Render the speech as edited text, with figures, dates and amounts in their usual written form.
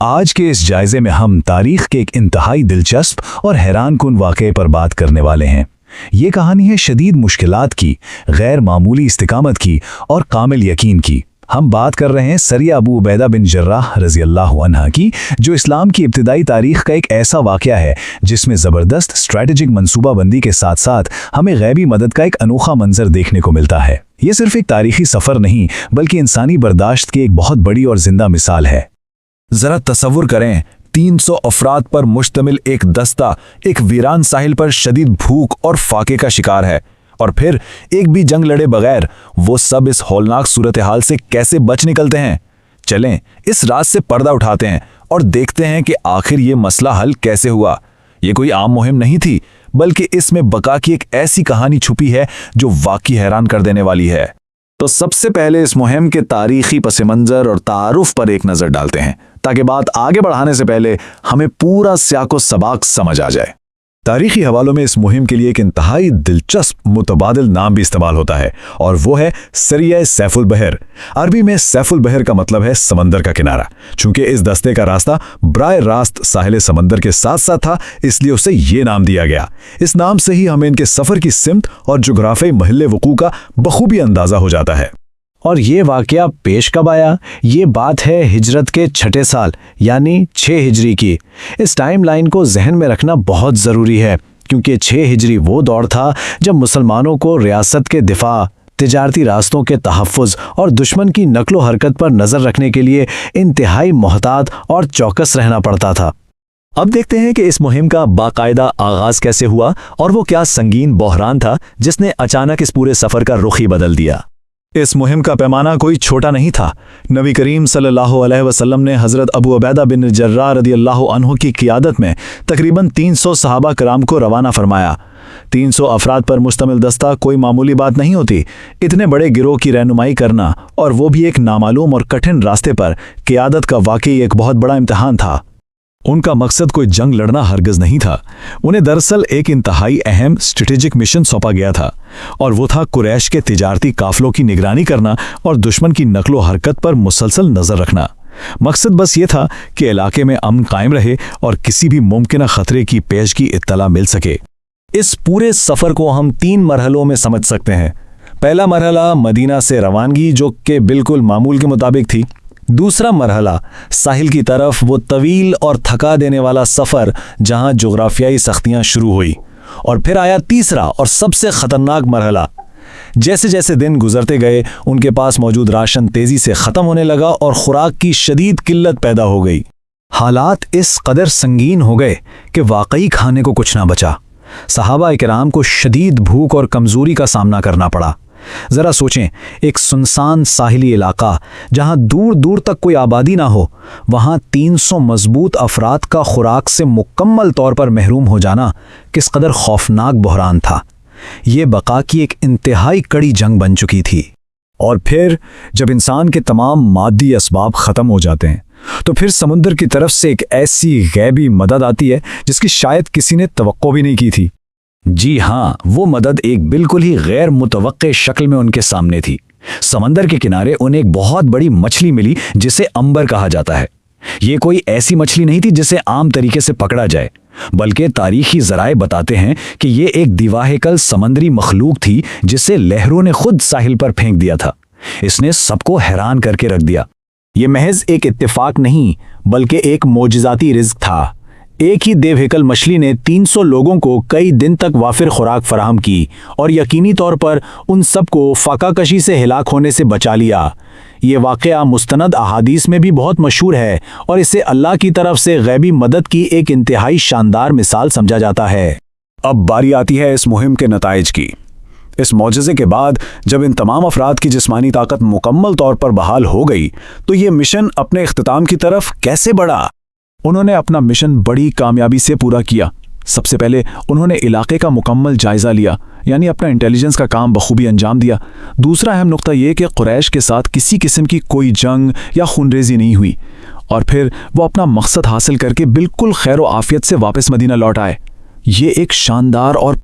آج کے اس جائزے میں ہم تاریخ کے ایک انتہائی دلچسپ اور حیران کن واقعے پر بات کرنے والے ہیں۔ یہ کہانی ہے شدید مشکلات کی، غیر معمولی استقامت کی اور کامل یقین کی۔ ہم بات کر رہے ہیں سریہ ابو عبیدہ بن جراح رضی اللہ عنہ کی، جو اسلام کی ابتدائی تاریخ کا ایک ایسا واقعہ ہے جس میں زبردست اسٹریٹجک منصوبہ بندی کے ساتھ ساتھ ہمیں غیبی مدد کا ایک انوکھا منظر دیکھنے کو ملتا ہے۔ یہ صرف ایک تاریخی سفر نہیں بلکہ انسانی برداشت کی ایک بہت بڑی اور زندہ مثال ہے۔ ذرا تصور کریں، 300 افراد پر مشتمل ایک دستہ ایک ویران ساحل پر شدید بھوک اور فاقے کا شکار ہے، اور پھر ایک بھی جنگ لڑے بغیر وہ سب اس ہولناک صورتحال سے کیسے بچ نکلتے ہیں۔ چلیں اس راز سے پردہ اٹھاتے ہیں اور دیکھتے ہیں کہ آخر یہ مسئلہ حل کیسے ہوا۔ یہ کوئی عام مہم نہیں تھی، بلکہ اس میں بقا کی ایک ایسی کہانی چھپی ہے جو واقعی حیران کر دینے والی ہے۔ تو سب سے پہلے اس مہم کے تاریخی پس منظر اور تعارف پر ایک نظر ڈالتے ہیں، تاکہ بات آگے بڑھانے سے پہلے ہمیں پورا سیاق و سباق سمجھ آ جائے۔ تاریخی حوالوں میں اس مہم کے لیے ایک انتہائی دلچسپ متبادل نام بھی استعمال ہوتا ہے، اور وہ ہے سریہ سیف البحر۔ عربی میں سیف البحر کا مطلب ہے سمندر کا کنارہ۔ چونکہ اس دستے کا راستہ براہ راست ساحل سمندر کے ساتھ ساتھ تھا، اس لیے اسے یہ نام دیا گیا۔ اس نام سے ہی ہمیں ان کے سفر کی سمت اور جغرافیائی محل وقوع کا بخوبی اندازہ ہو جاتا ہے۔ اور یہ واقعہ پیش کب آیا؟ یہ بات ہے ہجرت کے 6 سال یعنی 6 ہجری کی۔ اس ٹائم لائن کو ذہن میں رکھنا بہت ضروری ہے، کیونکہ 6 ہجری وہ دور تھا جب مسلمانوں کو ریاست کے دفاع، تجارتی راستوں کے تحفظ اور دشمن کی نقل و حرکت پر نظر رکھنے کے لیے انتہائی محتاط اور چوکس رہنا پڑتا تھا۔ اب دیکھتے ہیں کہ اس مہم کا باقاعدہ آغاز کیسے ہوا اور وہ کیا سنگین بحران تھا جس نے اچانک اس پورے سفر کا رخ ہی بدل دیا۔ اس مہم کا پیمانہ کوئی چھوٹا نہیں تھا۔ نبی کریم صلی اللہ علیہ وسلم نے حضرت ابو عبیدہ بن جراح رضی اللہ عنہ کی قیادت میں تقریباً 300 صحابہ کرام کو روانہ فرمایا۔ 300 افراد پر مشتمل دستہ کوئی معمولی بات نہیں ہوتی۔ اتنے بڑے گروہ کی رہنمائی کرنا، اور وہ بھی ایک نامعلوم اور کٹھن راستے پر، قیادت کا واقعی ایک بہت بڑا امتحان تھا۔ ان کا مقصد کوئی جنگ لڑنا ہرگز نہیں تھا۔ انہیں دراصل ایک انتہائی اہم اسٹریٹجک مشن سونپا گیا تھا، اور وہ تھا قریش کے تجارتی قافلوں کی نگرانی کرنا اور دشمن کی نقل و حرکت پر مسلسل نظر رکھنا۔ مقصد بس یہ تھا کہ علاقے میں امن قائم رہے اور کسی بھی ممکنہ خطرے کی پیشگی اطلاع مل سکے۔ اس پورے سفر کو ہم 3 مرحلوں میں سمجھ سکتے ہیں۔ پہلا مرحلہ مدینہ سے روانگی، جو کہ بالکل معمول کے مطابق تھی۔ دوسرا مرحلہ ساحل کی طرف، وہ طویل اور تھکا دینے والا سفر جہاں جغرافیائی سختیاں شروع ہوئی۔ اور پھر آیا تیسرا اور سب سے خطرناک مرحلہ۔ جیسے جیسے دن گزرتے گئے، ان کے پاس موجود راشن تیزی سے ختم ہونے لگا اور خوراک کی شدید قلت پیدا ہو گئی۔ حالات اس قدر سنگین ہو گئے کہ واقعی کھانے کو کچھ نہ بچا۔ صحابہ کرام کو شدید بھوک اور کمزوری کا سامنا کرنا پڑا۔ ذرا سوچیں، ایک سنسان ساحلی علاقہ جہاں دور دور تک کوئی آبادی نہ ہو، وہاں 300 مضبوط افراد کا خوراک سے مکمل طور پر محروم ہو جانا کس قدر خوفناک بحران تھا۔ یہ بقا کی ایک انتہائی کڑی جنگ بن چکی تھی۔ اور پھر جب انسان کے تمام مادی اسباب ختم ہو جاتے ہیں، تو پھر سمندر کی طرف سے ایک ایسی غیبی مدد آتی ہے جس کی شاید کسی نے توقع بھی نہیں کی تھی۔ جی ہاں، وہ مدد ایک بالکل ہی غیر متوقع شکل میں ان کے سامنے تھی۔ سمندر کے کنارے انہیں ایک بہت بڑی مچھلی ملی جسے امبر کہا جاتا ہے۔ یہ کوئی ایسی مچھلی نہیں تھی جسے عام طریقے سے پکڑا جائے، بلکہ تاریخی ذرائع بتاتے ہیں کہ یہ ایک دیواہکل سمندری مخلوق تھی جسے لہروں نے خود ساحل پر پھینک دیا تھا۔ اس نے سب کو حیران کر کے رکھ دیا۔ یہ محض ایک اتفاق نہیں بلکہ ایک معجزاتی رزق تھا۔ ایک ہی دیوہکل مچھلی نے 300 لوگوں کو کئی دن تک وافر خوراک فراہم کی اور یقینی طور پر ان سب کو فاقہ کشی سے ہلاک ہونے سے بچا لیا۔ یہ واقعہ مستند احادیث میں بھی بہت مشہور ہے، اور اسے اللہ کی طرف سے غیبی مدد کی ایک انتہائی شاندار مثال سمجھا جاتا ہے۔ اب باری آتی ہے اس مہم کے نتائج کی۔ اس معجزے کے بعد جب ان تمام افراد کی جسمانی طاقت مکمل طور پر بحال ہو گئی، تو یہ مشن اپنے اختتام کی طرف کیسے بڑھا؟ انہوں نے اپنا مشن بڑی کامیابی سے پورا کیا۔ سب سے پہلے انہوں نے علاقے کا مکمل جائزہ لیا، یعنی اپنا انٹیلیجنس کا کام بخوبی انجام دیا۔ دوسرا اہم نقطہ یہ کہ قریش کے ساتھ کسی قسم کی کوئی جنگ یا خونریزی نہیں ہوئی، اور پھر وہ اپنا مقصد حاصل کر کے بالکل خیر و عافیت سے واپس مدینہ لوٹ آئے۔ یہ ایک شاندار اور